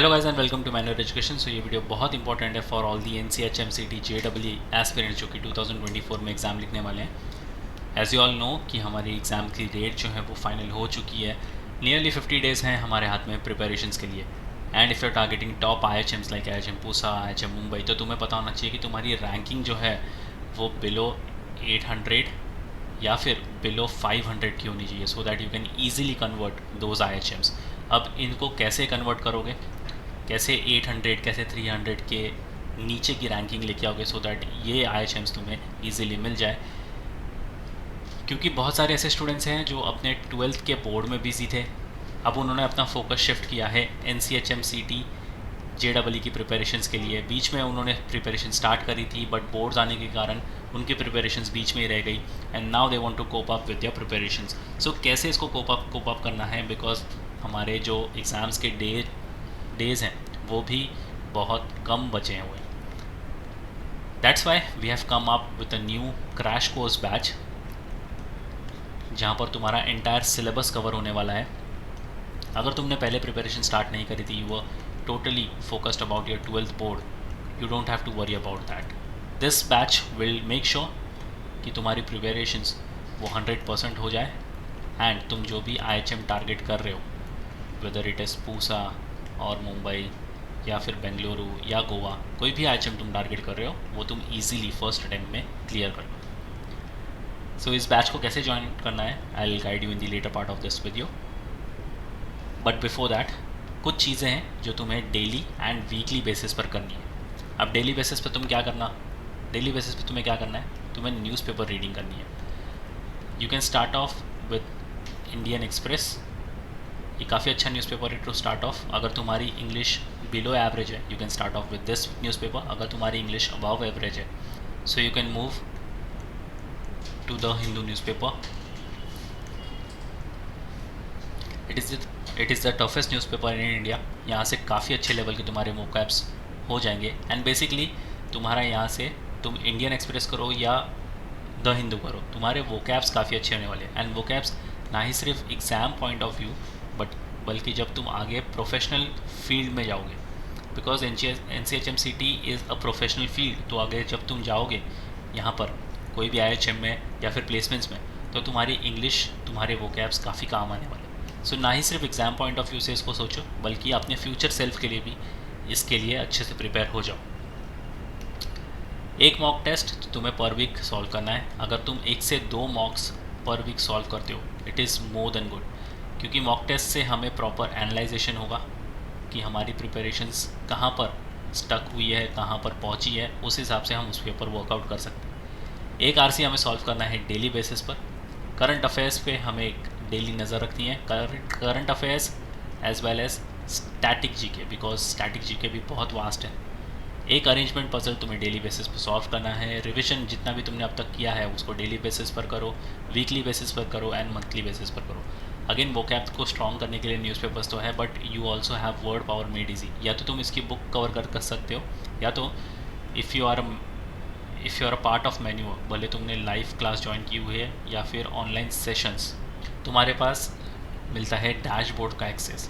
Hello guys and welcome to Manual education. So ये video बहुत important है for all the NCHMCT JEE aspirants जो कि 2024 में एग्ज़ाम लिखने वाले हैं। एज यू ऑल नो कि हमारी एग्ज़ाम की डेट जो है वो फाइनल हो चुकी है। नियरली 50 डेज़ हैं हमारे हाथ में प्रिपरेशंस के लिए। And if you are targeting top IHMs like IHM Pusa, IHM Mumbai, तो तुम्हें पता होना चाहिए कि तुम्हारी रैंकिंग जो है वो बिलो 800 या फिर बिलो 500 की होनी चाहिए, so that you can easily convert those IHMs। अब इनको कैसे कन्वर्ट करोगे, कैसे 800 कैसे 300 के नीचे की रैंकिंग लेके आओगे सो दैट ये IHMs तुम्हें इजीली मिल जाए। क्योंकि बहुत सारे ऐसे स्टूडेंट्स हैं जो अपने 12th के बोर्ड में बिजी थे, अब उन्होंने अपना फोकस शिफ्ट किया है NCHMCT JEE की प्रिपरेशंस के लिए। बीच में उन्होंने प्रिपरेशन स्टार्ट करी थी बट बोर्ड्स आने के कारण उनकी प्रिपरेशंस बीच में ही रह गई and now they want to cope up with their preparations. So कैसे इसको कोप अप करना है, बिकॉज हमारे जो एग्ज़ाम्स के डेज़ हैं वो भी बहुत कम बचे हुए हैं। That's why we have come up with a new crash course batch जहाँ पर तुम्हारा एंटायर सिलेबस कवर होने वाला है। अगर तुमने पहले प्रिपरेशन स्टार्ट नहीं करी थी, you were totally focused about your 12th board, you don't have to worry about that. This batch will make sure कि तुम्हारी प्रिपरेशंस वो 100% हो जाए एंड तुम जो भी IHM टारगेट कर रहे हो, वेदर इट इज़ पूसा और मुंबई या फिर बेंगलुरु या गोवा, कोई भी IHM तुम टारगेट कर रहे हो वो तुम इजीली फर्स्ट अटेम्प्ट में क्लियर कर लो। सो इस बैच को कैसे ज्वाइन करना है, I will guide you in the latter part of this video. But before that कुछ चीज़ें हैं जो तुम्हें डेली एंड वीकली बेसिस पर करनी है। अब डेली बेसिस पर तुम क्या करना, डेली बेसिस पर तुम्हें क्या करना है, तुम्हें न्यूज़पेपर रीडिंग करनी है। You can start off with Indian express, ये काफ़ी अच्छा न्यूज़पेपर है टू स्टार्ट ऑफ। अगर तुम्हारी इंग्लिश बिलो एवरेज है, you can start off with this newspaper. अगर तुम्हारी इंग्लिश अबव एवरेज है, so you can move to the Hindu newspaper. It is the toughest newspaper in India. यहाँ से काफ़ी अच्छे लेवल के तुम्हारे वोकैब्स हो जाएंगे एंड बेसिकली तुम्हारा यहाँ से तुम इंडियन एक्सप्रेस करो या द हिंदू करो, तुम्हारे वोकैब्स काफ़ी अच्छे होने वाले हैं। एंड वोकैब्स ना ही सिर्फ एग्ज़ाम पॉइंट ऑफ व्यू बल्कि जब तुम आगे प्रोफेशनल फील्ड में जाओगे, because NCHMCT is a professional field, तो आगे जब तुम जाओगे यहाँ पर कोई भी IHM में या फिर प्लेसमेंट्स में, तो तुम्हारी इंग्लिश, तुम्हारे वोकैब्स काफ़ी काम आने वाले। सो ना ही सिर्फ एग्ज़ाम पॉइंट ऑफ व्यू से इसको सोचो, बल्कि अपने फ्यूचर सेल्फ के लिए भी इसके लिए अच्छे से प्रिपेयर हो जाओ। एक मॉक टेस्ट तुम्हें पर वीक सॉल्व करना है। अगर तुम 1 से 2 मॉक्स पर वीक सॉल्व करते हो, it is more than good, क्योंकि मॉक टेस्ट से हमें प्रॉपर एनालाइजेशन होगा कि हमारी प्रिपरेशंस कहाँ पर स्टक हुई है, कहाँ पर पहुँची है, उस हिसाब से हम उस पेपर वर्कआउट कर सकते हैं। एक RC हमें सॉल्व करना है डेली बेसिस पर। करंट अफेयर्स पे हमें एक डेली नज़र रखनी है, current affairs as well as static GK, because static GK भी बहुत वास्ट है। एक अरेंजमेंट पजल तुम्हें डेली बेसिस पर सॉल्व करना है। रिविजन जितना भी तुमने अब तक किया है उसको डेली बेसिस पर करो, वीकली बेसिस पर करो एंड मंथली बेसिस पर करो। अगेन वोकैब को स्ट्रॉन्ग करने के लिए न्यूज़पेपर्स तो है, but you also have word power made easy. या तो तुम इसकी बुक कवर कर सकते हो, या तो if you are a part of menu, भले तुमने लाइव क्लास ज्वाइन की हुई है या फिर ऑनलाइन सेशंस, तुम्हारे पास मिलता है डैशबोर्ड का एक्सेस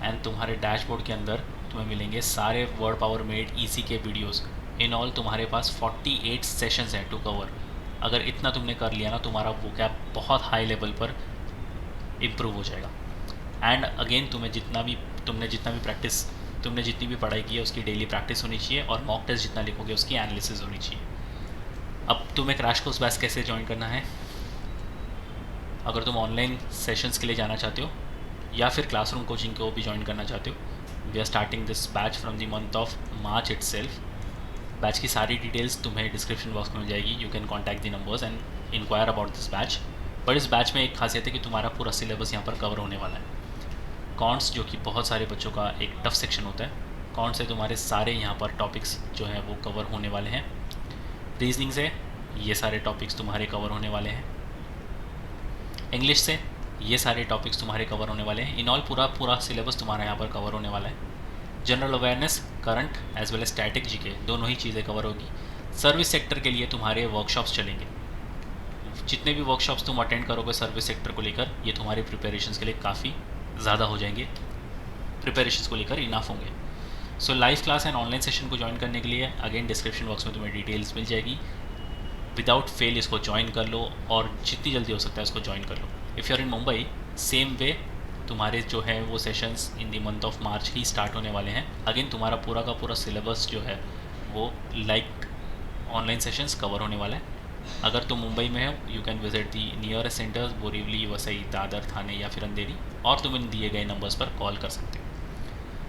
एंड तुम्हारे डैशबोर्ड के अंदर तुम्हें मिलेंगे सारे वर्ड पावर मेड ईजी के वीडियोस। इन ऑल तुम्हारे पास 48 सेशंस हैं टू कवर। अगर इतना तुमने कर लिया ना, तुम्हारा वोकैब बहुत हाई लेवल पर इम्प्रूव हो जाएगा। एंड अगेन तुमने जितनी भी पढ़ाई की है उसकी डेली प्रैक्टिस होनी चाहिए, और मॉक टेस्ट जितना लिखोगे उसकी एनालिसिस होनी चाहिए। अब तुम्हें क्रैश कोर्स बैच कैसे ज्वाइन करना है, अगर तुम ऑनलाइन सेशंस के लिए जाना चाहते हो या फिर क्लासरूम कोचिंग को भी ज्वाइन करना चाहते हो, we are starting this batch from the month of March itself. Batch की सारी डिटेल्स तुम्हें डिस्क्रिप्शन बॉक्स में मिल जाएगी। You can contact the numbers and inquire about this batch. But इस बैच में एक खासियत है कि तुम्हारा पूरा सिलेबस यहाँ पर कवर होने वाला है। कॉन्ट्स, जो कि बहुत सारे बच्चों का एक टफ सेक्शन होता है, कॉन्ट्स से तुम्हारे सारे यहाँ पर टॉपिक्स जो हैं वो कवर होने वाले हैं। रीजनिंग से ये सारे टॉपिक्स तुम्हारे कवर होने वाले हैं। इंग्लिश से ये सारे टॉपिक्स तुम्हारे कवर होने वाले हैं। इन ऑल पूरा सिलेबस तुम्हारा यहाँ पर कवर होने वाला है। General awareness, current as well as static GK, दोनों ही चीज़ें कवर होगी। सर्विस सेक्टर के लिए तुम्हारे वर्कशॉप्स चलेंगे। जितने भी वर्कशॉप्स तुम अटेंड करोगे सर्विस सेक्टर को लेकर, ये तुम्हारी प्रिपरेशंस के लिए काफ़ी ज़्यादा हो जाएंगे। प्रिपरेशन को लेकर इनफ होंगे। सो live class and online session को ज्वाइन करने के लिए अगेन डिस्क्रिप्शन बॉक्स में तुम्हें डिटेल्स मिल जाएगी। विदाउट फेल इसको ज्वाइन कर लो और जितनी जल्दी हो सकता है इसको ज्वाइन कर लो। If you are in Mumbai, same way तुम्हारे जो है वो sessions in the month of March ही स्टार्ट होने वाले हैं। अगेन तुम्हारा पूरा का पूरा सिलेबस जो है वो लाइक ऑनलाइन सेशंस कवर होने वाला है। अगर तुम मुंबई में हो, you can visit the nearest centres Borivali, Vasai, Dadar, Thane या फिर अंधेरी, और तुम इन दिए गए नंबर्स पर कॉल कर सकते हो।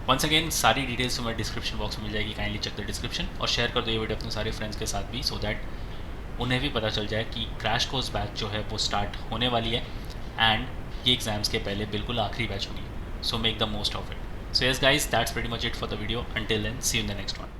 वंस अगेन सारी डिटेल्स तुम्हें डिस्क्रिप्शन बॉक्स में मिल जाएगी, काइंडली चेक द डिस्क्रिप्शन और शेयर कर दो ये वीडियो अपने सारे फ्रेंड्स के साथ भी, सो दैट उन्हें भी पता चल जाए कि क्रैश कोर्स बैच जो है वो स्टार्ट होने वाली है एंड ये एग्जाम्स के पहले बिल्कुल आखिरी बैच होगी। So make the most of it. So yes guys, that's pretty much it for the video. Until then, see you in the next one.